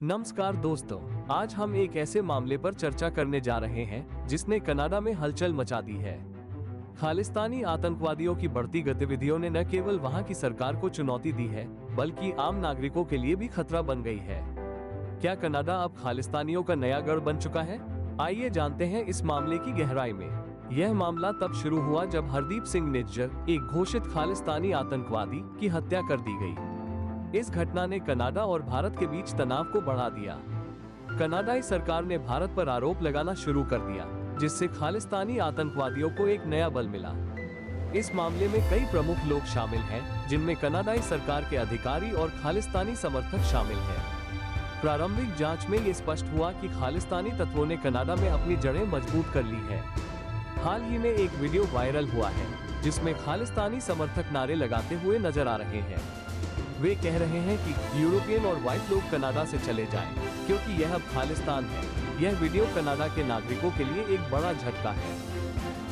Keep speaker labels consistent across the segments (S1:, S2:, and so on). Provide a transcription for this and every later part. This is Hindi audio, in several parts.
S1: नमस्कार दोस्तों, आज हम एक ऐसे मामले पर चर्चा करने जा रहे हैं जिसने कनाडा में हलचल मचा दी है। खालिस्तानी आतंकवादियों की बढ़ती गतिविधियों ने न केवल वहां की सरकार को चुनौती दी है, बल्कि आम नागरिकों के लिए भी खतरा बन गई है। क्या कनाडा अब खालिस्तानियों का नया गढ़ बन चुका है? आइए जानते हैं इस मामले की गहराई में। यह मामला तब शुरू हुआ जब हरदीप सिंह निज्जर, एक घोषित खालिस्तानी आतंकवादी, की हत्या कर दी गई। इस घटना ने कनाडा और भारत के बीच तनाव को बढ़ा दिया। कनाडाई सरकार ने भारत पर आरोप लगाना शुरू कर दिया, जिससे खालिस्तानी आतंकवादियों को एक नया बल मिला। इस मामले में कई प्रमुख लोग शामिल हैं, जिनमें कनाडाई सरकार के अधिकारी और खालिस्तानी समर्थक शामिल हैं। प्रारंभिक जांच में ये स्पष्ट हुआ कि खालिस्तानी तत्वों ने कनाडा में अपनी जड़ें मजबूत कर ली है। हाल ही में एक वीडियो वायरल हुआ है, जिसमें खालिस्तानी समर्थक नारे लगाते हुए नजर आ रहे हैं। वे कह रहे हैं कि यूरोपियन और व्हाइट लोग कनाडा से चले जाएं, क्योंकि यह अब खालिस्तान है। यह वीडियो कनाडा के नागरिकों के लिए एक बड़ा झटका है।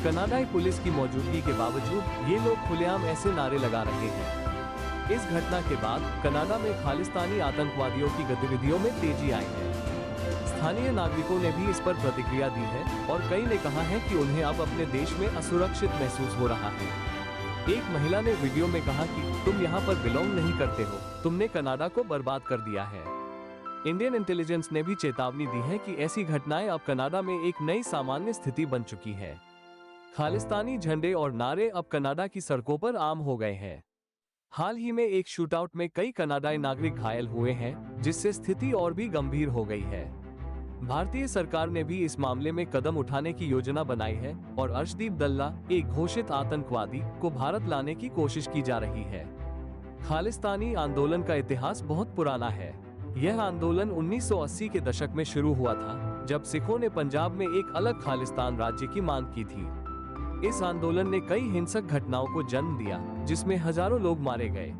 S1: कनाडाई पुलिस की मौजूदगी के बावजूद ये लोग खुलेआम ऐसे नारे लगा रहे हैं। इस घटना के बाद कनाडा में खालिस्तानी आतंकवादियों की गतिविधियों में तेजी आई है। स्थानीय नागरिकों ने भी इस पर प्रतिक्रिया दी है और कई ने कहा है कि उन्हें अब अपने देश में असुरक्षित महसूस हो रहा है। एक महिला ने वीडियो में कहा कि तुम यहाँ पर बिलोंग नहीं करते हो, तुमने कनाडा को बर्बाद कर दिया है। इंडियन इंटेलिजेंस ने भी चेतावनी दी है कि ऐसी घटनाएं अब कनाडा में एक नई सामान्य स्थिति बन चुकी है। खालिस्तानी झंडे और नारे अब कनाडा की सड़कों पर आम हो गए हैं। हाल ही में एक शूटआउट में कई कनाडाई नागरिक घायल हुए हैं, जिससे स्थिति और भी गंभीर हो गई है। भारतीय सरकार ने भी इस मामले में कदम उठाने की योजना बनाई है और अर्शदीप दल्ला, एक घोषित आतंकवादी, को भारत लाने की कोशिश की जा रही है। खालिस्तानी आंदोलन का इतिहास बहुत पुराना है। यह आंदोलन 1980 के दशक में शुरू हुआ था, जब सिखों ने पंजाब में एक अलग खालिस्तान राज्य की मांग की थी। इस आंदोलन ने कई हिंसक घटनाओं को जन्म दिया, जिसमें हजारों लोग मारे गए।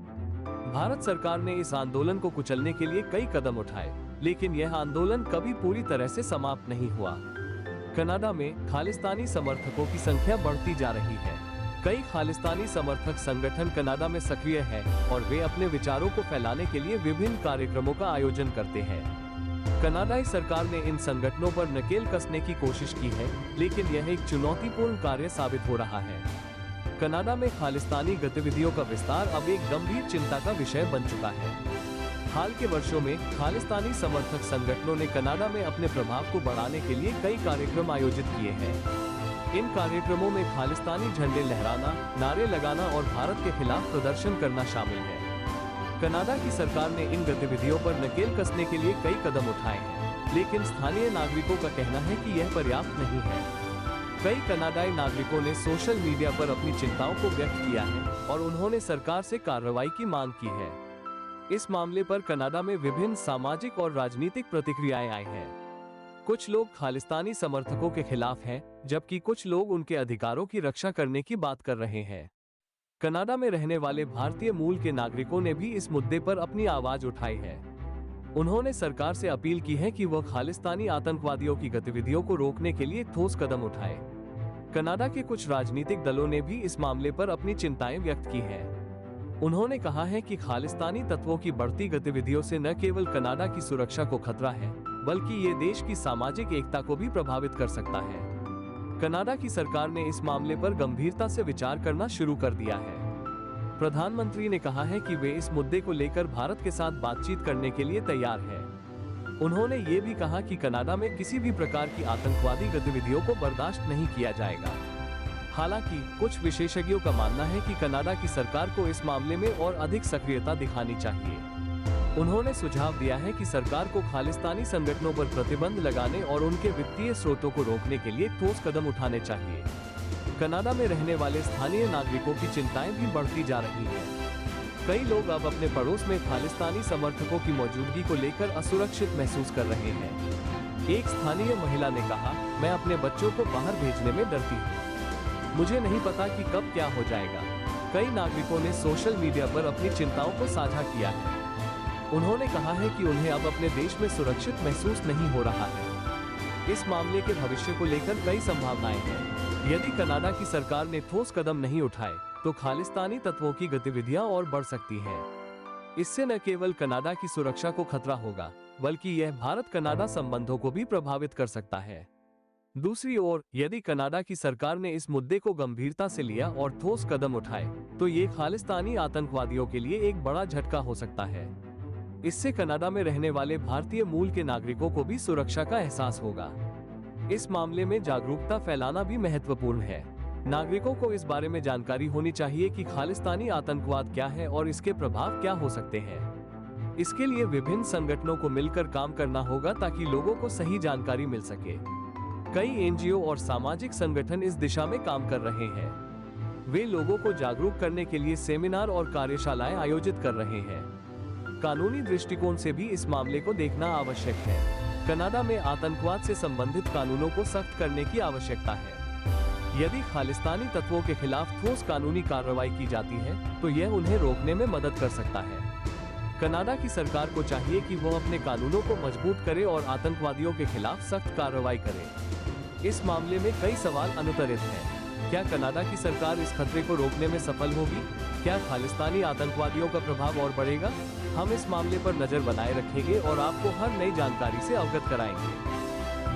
S1: भारत सरकार ने इस आंदोलन को कुचलने के लिए कई कदम उठाए, लेकिन यह आंदोलन कभी पूरी तरह से समाप्त नहीं हुआ। कनाडा में खालिस्तानी समर्थकों की संख्या बढ़ती जा रही है। कई खालिस्तानी समर्थक संगठन कनाडा में सक्रिय हैं और वे अपने विचारों को फैलाने के लिए विभिन्न कार्यक्रमों का आयोजन करते हैं। कनाडाई सरकार ने इन संगठनों पर नकेल कसने की कोशिश की है, लेकिन यह एक चुनौतीपूर्ण कार्य साबित हो रहा है। कनाडा में खालिस्तानी गतिविधियों का विस्तार अब एक गंभीर चिंता का विषय बन चुका है। हाल के वर्षों में खालिस्तानी समर्थक संगठनों ने कनाडा में अपने प्रभाव को बढ़ाने के लिए कई कार्यक्रम आयोजित किए हैं। इन कार्यक्रमों में खालिस्तानी झंडे लहराना, नारे लगाना और भारत के खिलाफ प्रदर्शन करना शामिल है। कनाडा की सरकार ने इन गतिविधियों पर नकेल कसने के लिए कई कदम उठाए हैं, लेकिन स्थानीय नागरिकों का कहना है कि यह पर्याप्त नहीं है। कई कनाडाई नागरिकों ने सोशल मीडिया पर अपनी चिंताओं को व्यक्त किया है और उन्होंने सरकार से कार्रवाई की मांग की है। इस मामले पर कनाडा में विभिन्न सामाजिक और राजनीतिक प्रतिक्रियाएं आई हैं। कुछ लोग खालिस्तानी समर्थकों के खिलाफ हैं, जबकि कुछ लोग उनके अधिकारों की रक्षा करने की बात कर रहे हैं। कनाडा में रहने वाले भारतीय मूल के नागरिकों ने भी इस मुद्दे पर अपनी आवाज उठाई है। उन्होंने सरकार से अपील की है कि वह खालिस्तानी आतंकवादियों की गतिविधियों को रोकने के लिए ठोस कदम उठाए। कनाडा के कुछ राजनीतिक दलों ने भी इस मामले पर अपनी चिंताएं व्यक्त की हैं। उन्होंने कहा है कि खालिस्तानी तत्वों की बढ़ती गतिविधियों से न केवल कनाडा की सुरक्षा को खतरा है, बल्कि ये देश की सामाजिक एकता को भी प्रभावित कर सकता है। कनाडा की सरकार ने इस मामले पर गंभीरता से विचार करना शुरू कर दिया है। प्रधानमंत्री ने कहा है कि वे इस मुद्दे को लेकर भारत के साथ बातचीत करने के लिए तैयार हैं। उन्होंने ये भी कहा कि कनाडा में किसी भी प्रकार की आतंकवादी गतिविधियों को बर्दाश्त नहीं किया जाएगा। हालांकि कुछ विशेषज्ञों का मानना है कि कनाडा की सरकार को इस मामले में और अधिक सक्रियता दिखानी चाहिए। उन्होंने सुझाव दिया है कि सरकार को खालिस्तानी संगठनों पर प्रतिबंध लगाने और उनके वित्तीय स्रोतों को रोकने के लिए ठोस कदम उठाने चाहिए। कनाडा में रहने वाले स्थानीय नागरिकों की चिंताएं भी बढ़ती जा रही हैं। कई लोग अब अपने पड़ोस में खालिस्तानी समर्थकों की मौजूदगी को लेकर असुरक्षित महसूस कर रहे हैं। एक स्थानीय महिला ने कहा, मैं अपने बच्चों को बाहर भेजने में डरती हूँ। मुझे नहीं पता कि कब क्या हो जाएगा। कई नागरिकों ने सोशल मीडिया पर अपनी चिंताओं को साझा किया है। उन्होंने कहा है कि उन्हें अब अपने देश में सुरक्षित महसूस नहीं हो रहा है। इस मामले के भविष्य को लेकर कई संभावनाएं हैं। यदि कनाडा की सरकार ने ठोस कदम नहीं उठाए, तो खालिस्तानी तत्वों की गतिविधियां और बढ़ सकती हैं। इससे न केवल कनाडा की सुरक्षा को खतरा होगा, बल्कि यह भारत कनाडा संबंधों को भी प्रभावित कर सकता है। दूसरी ओर, यदि कनाडा की सरकार ने इस मुद्दे को गंभीरता से लिया और ठोस कदम उठाए, तो ये खालिस्तानी आतंकवादियों के लिए एक बड़ा झटका हो सकता है। इससे कनाडा में रहने वाले भारतीय मूल के नागरिकों को भी सुरक्षा का एहसास होगा। इस मामले में जागरूकता फैलाना भी महत्वपूर्ण है। नागरिकों को इस बारे में जानकारी होनी चाहिए कि खालिस्तानी आतंकवाद क्या है और इसके प्रभाव क्या हो सकते हैं। इसके लिए विभिन्न संगठनों को मिलकर काम करना होगा ताकि लोगों को सही जानकारी मिल सके। कई एनजीओ और सामाजिक संगठन इस दिशा में काम कर रहे हैं। वे लोगों को जागरूक करने के लिए सेमिनार और कार्यशालाएं आयोजित कर रहे हैं। कानूनी दृष्टिकोण से भी इस मामले को देखना आवश्यक है। कनाडा में आतंकवाद से संबंधित कानूनों को सख्त करने की आवश्यकता है। यदि खालिस्तानी तत्वों के खिलाफ ठोस कानूनी कार्रवाई की जाती है, तो यह उन्हें रोकने में मदद कर सकता है। कनाडा की सरकार को चाहिए कि वह अपने कानूनों को मजबूत करे और आतंकवादियों के खिलाफ सख्त कार्रवाई करे। इस मामले में कई सवाल अनुत्तरित हैं। क्या कनाडा की सरकार इस खतरे को रोकने में सफल होगी? क्या खालिस्तानी आतंकवादियों का प्रभाव और बढ़ेगा? हम इस मामले पर नजर बनाए रखेंगे और आपको हर नई जानकारी से अवगत कराएंगे।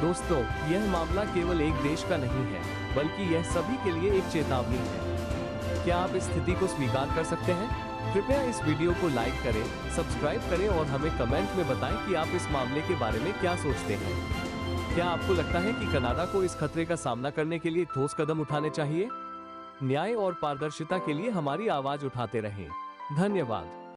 S1: दोस्तों, यह मामला केवल एक देश का नहीं है, बल्कि यह सभी के लिए एक चेतावनी है। क्या आप इस स्थिति को स्वीकार कर सकते हैं? कृपया इस वीडियो को लाइक करें, सब्सक्राइब करें और हमें कमेंट में बताएं कि आप इस मामले के बारे में क्या सोचते हैं। क्या आपको लगता है कि कनाडा को इस खतरे का सामना करने के लिए ठोस कदम उठाने चाहिए? न्याय और पारदर्शिता के लिए हमारी आवाज उठाते रहें। धन्यवाद।